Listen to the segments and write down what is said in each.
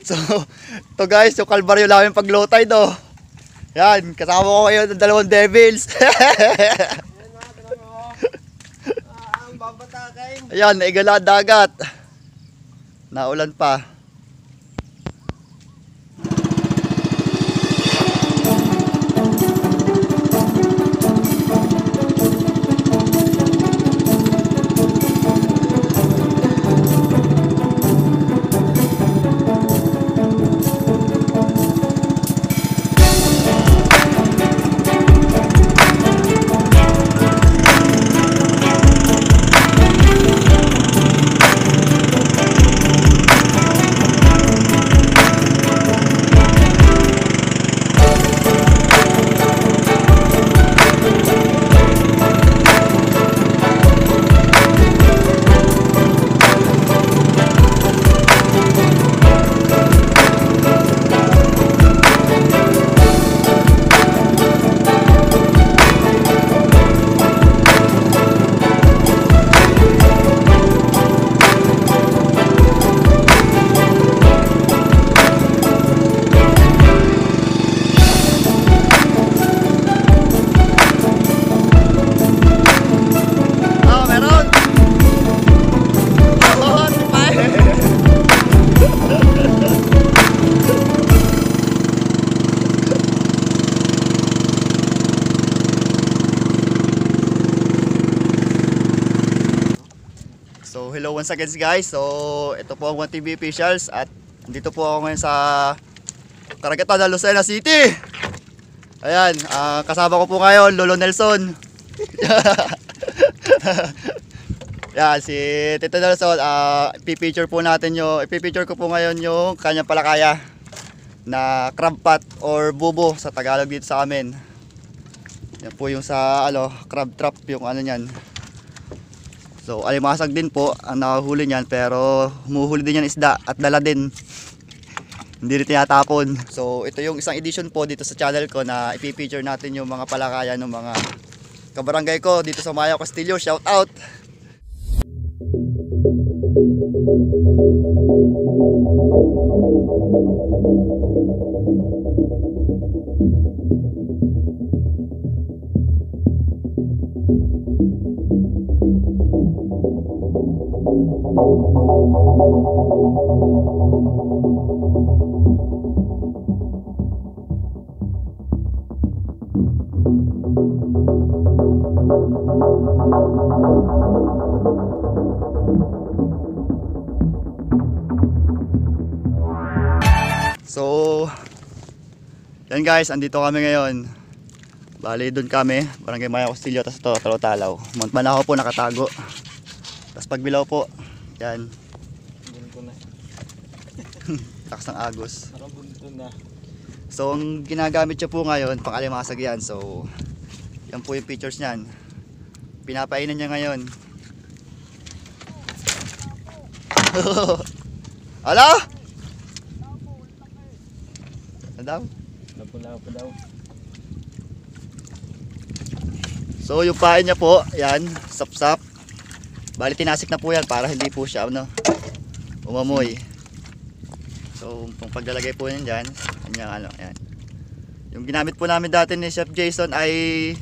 So, to guys, yung kalbaryo namin pag low tide oh. Yan, kasama ko kayo ng dalawang devils. Ang babatakin. Ayan, naigala ang dagat. Naulan pa. So hello once again guys. So ito po ang 1TV officials at dito po ako ngayon sa karagatan ng Lucena City. Ayan, kasama ko po ngayon Lolo Nelson. Yan, si Tito Nelson, ipipicture po natin ipipicture ko po ngayon yung kanyang palakaya na crab pot or bubo sa Tagalog dito sa amin. Yan po yung sa crab trap yung niyan. So alimasag din po ang nakahuli niyan, pero humuhuli din yan isda at dala din. Hindi rin tinatapon. So ito yung isang edition po dito sa channel ko na ipipicture natin yung mga palakaya ng mga kabarangay ko dito sa Mayo Castillo. Shout out! So, yan guys, andito kami ngayon. Bali, doon kami, Barangay Mayo Castillo, tapos ito, Talaw-Talaw. Mount Manahaw po nakatago. Tapos pagbilaw po, yan. Bunto na. Takas ng agos. Parang bunto na. So, ang ginagamit siya po ngayon, pang alimasag yan. So, yan po yung pictures niyan. Pinapainan niya ngayon. Ala! Daw? Lapo-lapo daw. So yung pain niya po, yan, sap-sap. Bali tinasik na po yan para hindi po siya umamoy. So kung paglalagay po yan dyan, yan. Yung ginamit po namin dati ni Chef Jason ay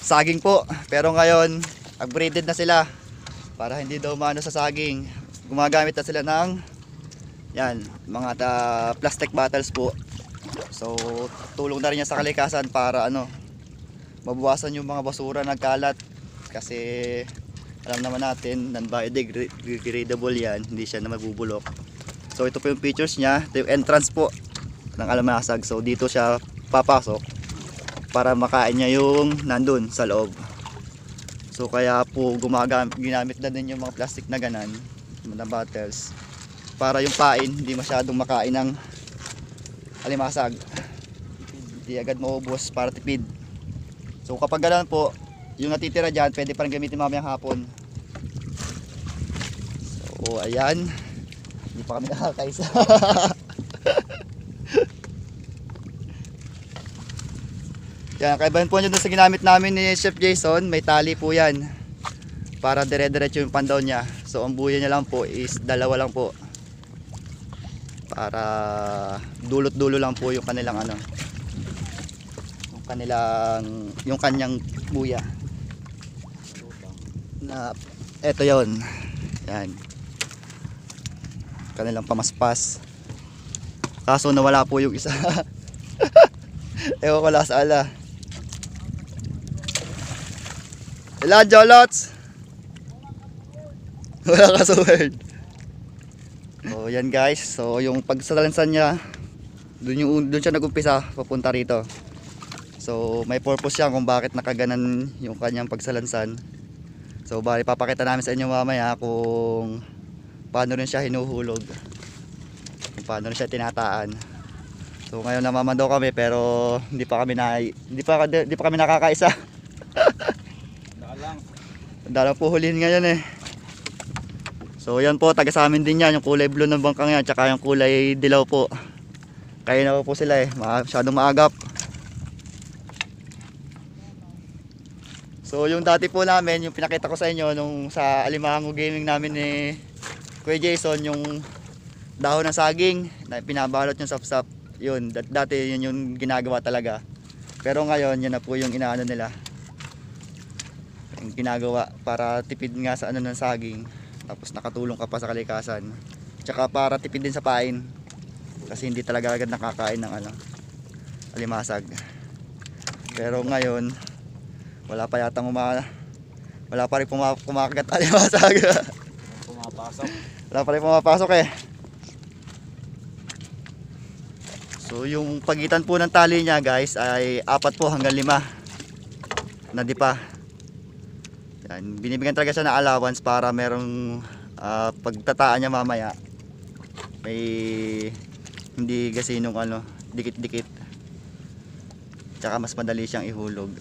saging po. Pero ngayon, upgraded na sila para hindi daw maano sa saging. Gumagamit na sila ng yan, mga plastic bottles po. So tulong na rin niya sa kalikasan para mabawasan yung mga basura nagkalat, kasi alam naman natin non-biodegradable yan, hindi siya na mabubulok. So ito po yung pictures niya, ito yung entrance po ng alimasag. So dito siya papasok para makain niya yung nandun sa loob. So kaya po ginamit na din yung mga plastic na ganan, mga bottles, para yung pain hindi masyadong makain ng alimasag, hindi agad maubos para tipid. So kapag ganoon po, yung natitira dyan pwede pa rin gamitin mamayang hapon. So ayan, hindi pa kami nakakaisa. Yan, kaibahan po nyo dun sa ginamit namin ni Chef Jason, may tali po yan para dire-diretso yung pandaw niya. So ang buya niya lang po is dalawa lang po. para dulot-dulo lang po yung kanilang ano, yung kanyang buya na eto yon, yan, kanilang pamaspas. Kaso nawala po yung isa. Ewan ko lang sa ala. Ilan jolots? Wala ka sa word. So yan guys, so yung pagsalansan niya, dun siya nagumpisa papunta rito. So may purpose siya kung bakit nakaganan yung kanyang pagsalansan. So bali papakita namin sa inyo mamaya kung paano rin siya hinuhulog, kung paano rin siya tinataan. So ngayon namamando kami pero hindi pa kami nakakaisa. Dalang po hulihin ngayon eh. So yan po, taga sa amin din yan, yung kulay blue ng bangkang yan, tsaka yung kulay dilaw po. Kaya na po sila eh, masyadong maagap. So yung dati po namin, yung pinakita ko sa inyo nung sa Alimango Gaming namin ni Kuya Jason, yung dahon ng saging na pinabalot yung sapsap. Yun, dati yun yung ginagawa talaga. Pero ngayon, yun na po yung inaano nila, yung ginagawa para tipid nga sa ano ng saging, tapos nakatulong ka pa sa kalikasan, tsaka para tipid din sa pain kasi hindi talaga agad nakakain ng ano, alimasag. Pero ngayon wala pa yatang wala pa rin kumakagat alimasag. Pumapasok. Wala pa rin pumapasok eh. So yung pagitan po ng tali niya guys ay 4 po hanggang 5 na dipa. Yan, binibigyan talaga siya ng allowance para merong pagtataan niya mamaya may hindi gasinong ano, dikit-dikit, tsaka mas madali siyang ihulog.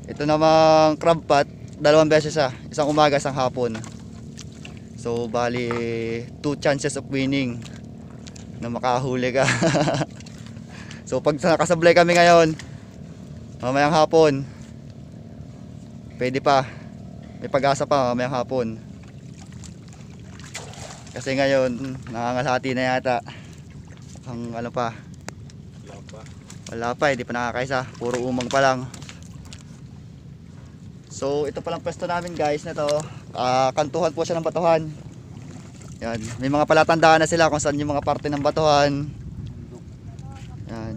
Ito namang crab pot, 2 beses siya, isang umaga, isang hapon. So bali 2 chances of winning na makahuli ka. So pag nakasablay kami ngayon mamayang hapon, pwede pa, may pag-asa pa mamayang hapon. Kasi ngayon nangangalhati na yata ang ano pa, wala pa, hindi pa nakakaisa, puro umang pa lang. So ito palang pwesto namin guys na to, kantuhan po siya ng batuhan. Yan, may mga palatandaan na sila kung saan yung mga parte ng batuhan. Yan.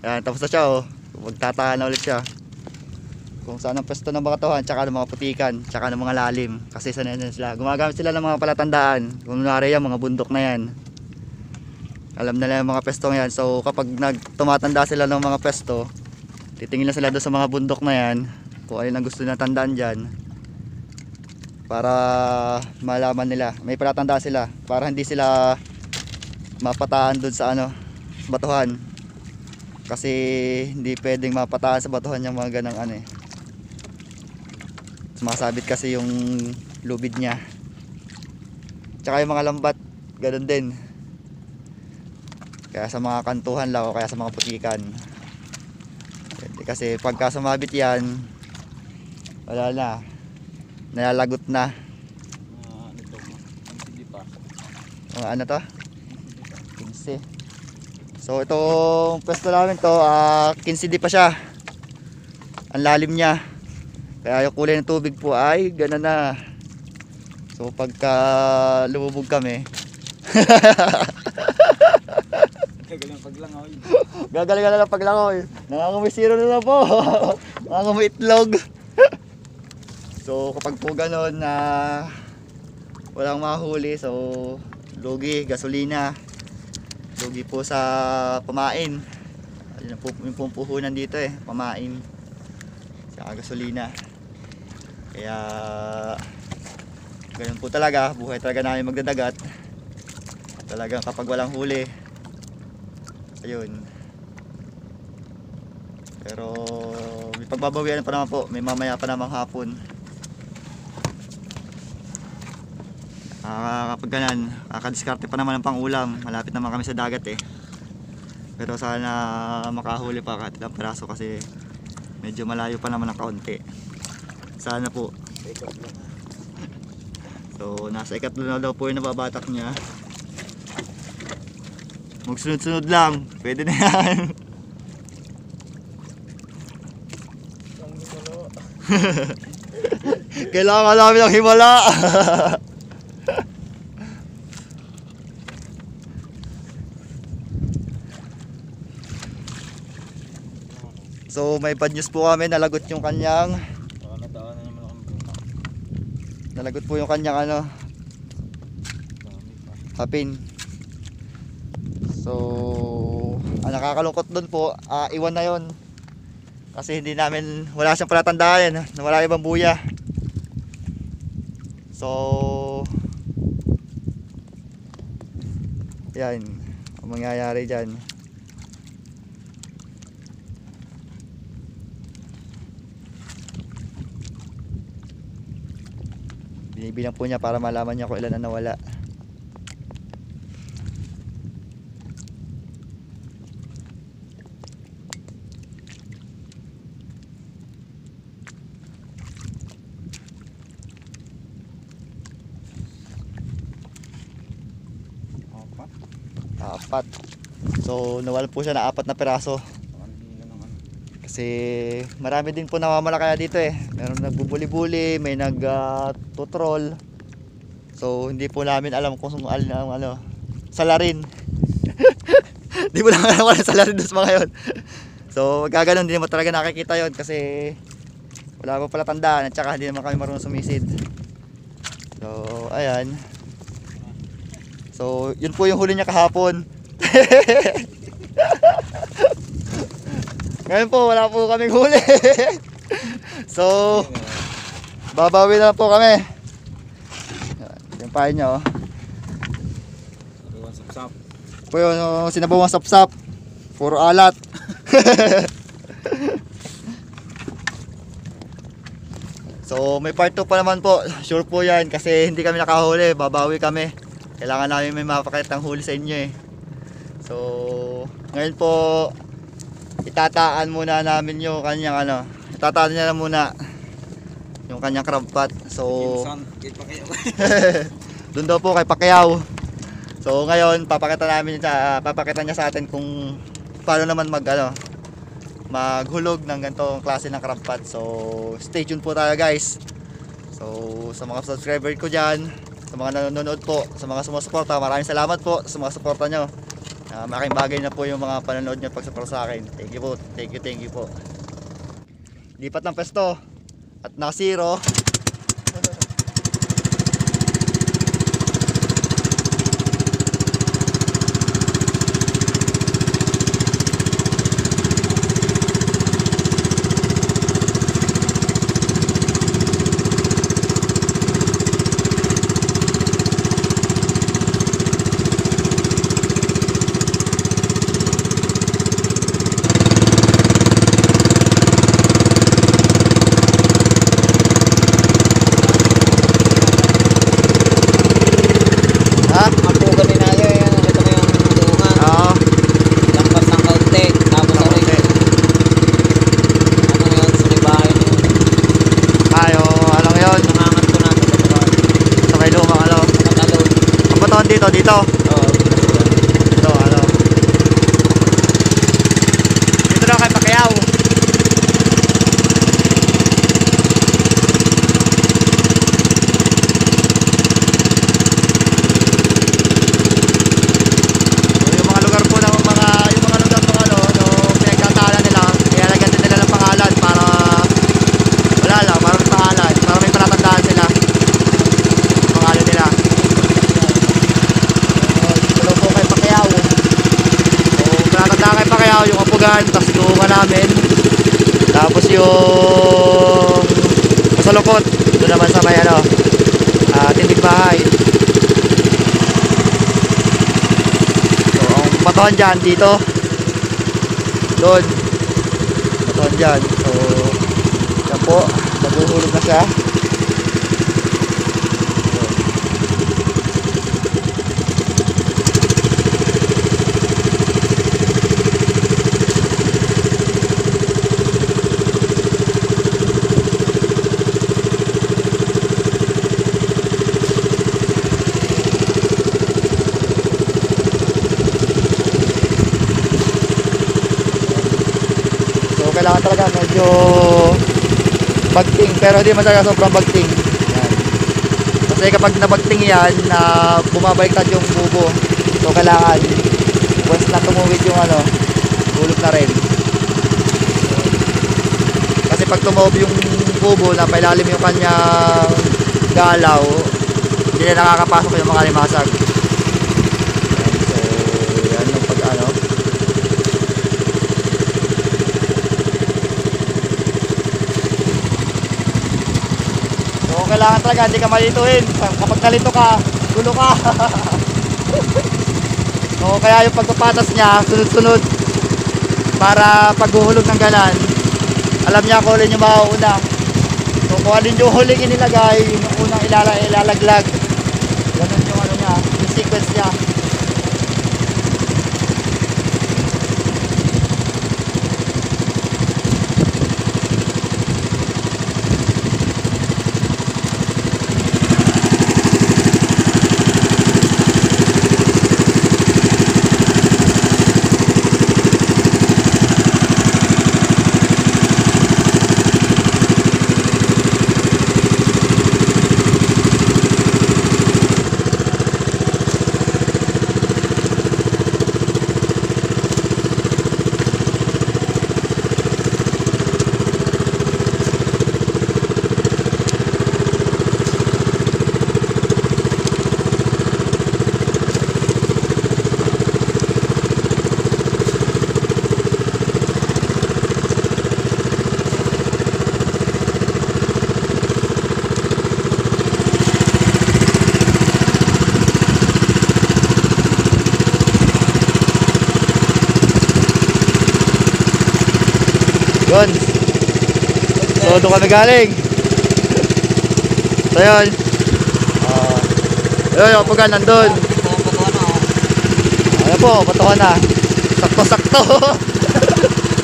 Yan, tapos na siya oh, magtataan na ulit siya kung saan ang pwesto ng batuhan, tsaka ng mga putikan, tsaka ng mga lalim. Kasi sanay na sila, gumagamit sila ng mga palatandaan. Kung nari yan, mga bundok na yan, alam nila yung mga pwestong yan. So kapag tumatanda sila ng mga pwesto, titingin na sila doon sa mga bundok na yan kung alin ang gusto na tandaan dyan, para malaman nila, may palatandaan sila para hindi sila mapataan doon sa ano, batuhan. Kasi hindi pwedeng mapataan sa batuhan yung mga ganang ano eh, sumasabit kasi yung lubid niya, tsaka yung mga lambat ganun din. Kaya sa mga kantuhan lang o kaya sa mga putikan, kasi pagka sumabit yan, wala na, nalalagot na. Ano to? 15. So itong pwesto namin to, 15 di pa siya ang lalim niya, kaya yung kulay ng tubig po ay gano'n na. So pagka lumubog kami Gagaling paglangoy. gagaling na lang paglangoy, nangangamoy zero na lang po. Nangangamoy itlog. So kapag po gano'n na walang mahuli, so lugi, gasolina, lugi po sa pamain. Ayun po yung puhunan dito eh, pamain saka gasolina. Kaya ganun po talaga, buhay talaga namin magdadagat. Talagang kapag walang huli, ayun. Pero may pagbabawian pa naman po, may mamaya pa namang hapon. Kapag ganan, kakadiskarte pa naman ng pang-ulam. Malapit naman kami sa dagat eh. Pero sana makahuli pa kahit ilang piraso kasi medyo malayo pa naman ng kaunti. Sana po. So nasa 3 na daw po yung nababatak niya. Magsunod-sunod lang. Pwede na yan. Kailangan namin ng himala. So may bad news po kami, nalagot yung kanyang Baka nadaanan naman ako ng bangka. nalagot po yung kanyang ano, Dami pa. hapin. So ang nakakalungkot doon po, iwan na yon. Kasi hindi namin, wala siyang palatandaan, nawala ibang buya. So yan ang mangyayari dyan. Binibilang po niya para malaman niya kung ilan na nawala. Apat. Apat. So nawalan po siya na 4 na piraso. Ang hila ng ano. Kasi marami din po namamalakaya dito eh. Meron nagbubuli-buli, may nag-tutrol. So hindi po namin alam kung alin ang ano, salarin. Hindi po namin alam kung ano salarin doon sa mga yun. So gaganon, hindi mo talaga nakikita yon kasi wala pa pala tandaan at saka hindi naman kami marunong sumisid. So ayan. So yun po yung huli niya kahapon. Ngayon po wala po kaming huli. So babawi na lang po kami. Yung pahay niya oh. Iwan sapsap. Po yung sinabawang sapsap. Puro alat. So may part 2 pa naman po. Sure po yan kasi hindi kami nakahuli. Babawi kami. Kailangan namin may mapakitang huli sa inyo eh. So ngayon po itataan muna namin yung kanyang ano. Itataan niya na muna yung kanyang crab pot. So Kinsan, kay Pacquiao. doon daw po kay Pacquiao. So ngayon papakita niya sa atin kung paano naman maghulog ng ganitong klase ng crab pot. So stay tuned po tayo guys. So sa mga subscriber ko diyan, sa mga nanonood po, sa mga sumusuporta, maraming salamat po sa mga suporta nyo. Malaking bagay na po yung mga panonood nyo pagsuporta sa akin. Thank you po, thank you po. Lipat ng pesto at nasiro. Dito. Ito, ano. Dito na kay Pacquiao. Yung mga lugar po ng yung mga lugar ng ano, yung pinagkataanan nila, ilalagyan din nila ng pangalan para wala lang, para may pangalan, para may palatandaan sila. Pangalan nila. Kay Pacquiao yung apugan, tapos luungan namin, tapos yung masalukot doon naman sa may ano, tindig bahay. So ang batuhan dyan dito, doon batuhan dyan. So yan po, naguhulog na siya. medyo bagting, pero hindi masyadong sobrang bagting. Yan. Kasi kapag nabagting yan, na bumabaliktad yung bubo. So kailangan once na tumuwid yung ano, hulog na rin. Kasi pag tumuwid yung bubo na pailalim yung kanyang galaw, hindi na nakakapasok yung mga limasag. Yan. So yan yung pag ano. So kailangan talaga hindi ka malituin. Kapag nalito ka, gulo ka. So kaya yung pagpapatas niya, sunod-sunod, para paghuhulog ng galan, alam niya kung alin yung mauuna. So kung alin yung huling inilagay, yung unang ilalaglag. Ganun yung ano niya, yung sequence niya. Yun. So doon kami galing. So yun. Yun yung pugan nandun. Ayan po, batuhan na. Sakto-sakto.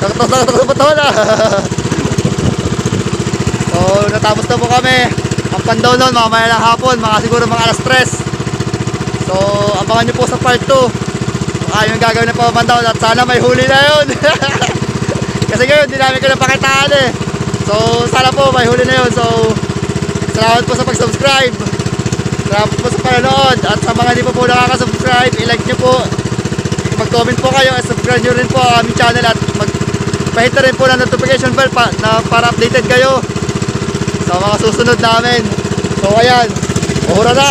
Sakto-sakto sa batuhan na. So natapos na po kami. Ang pandaw nun, mamaya lang hapon, mga siguro mga alas 3. So abangan nyo po sa part 2. Yung gagawin na po pandaw at sana may huli na yun. Kasi ngayon, hindi namin ko napakitaan eh. So, sana po, may huli na yun. So, salamat po sa pag-subscribe. Salamat po sa panonood. At sa mga hindi po nakaka-subscribe, i-like nyo po. Mag-comment po kayo at subscribe nyo rin po ang aming channel. At pahit na rin po ng notification bell para updated kayo sa mga susunod namin. So, ayan. Uhura na.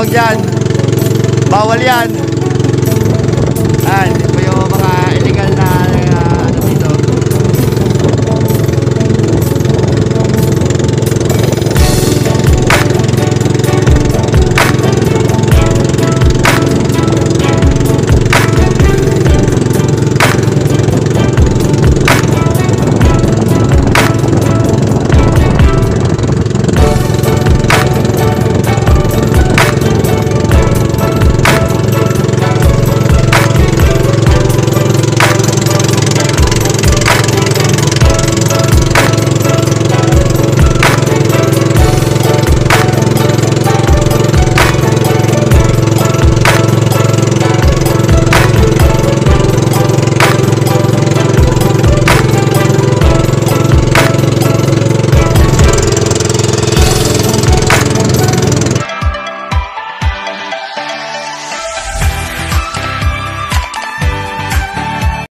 wag yan. Bawal yan. Yan.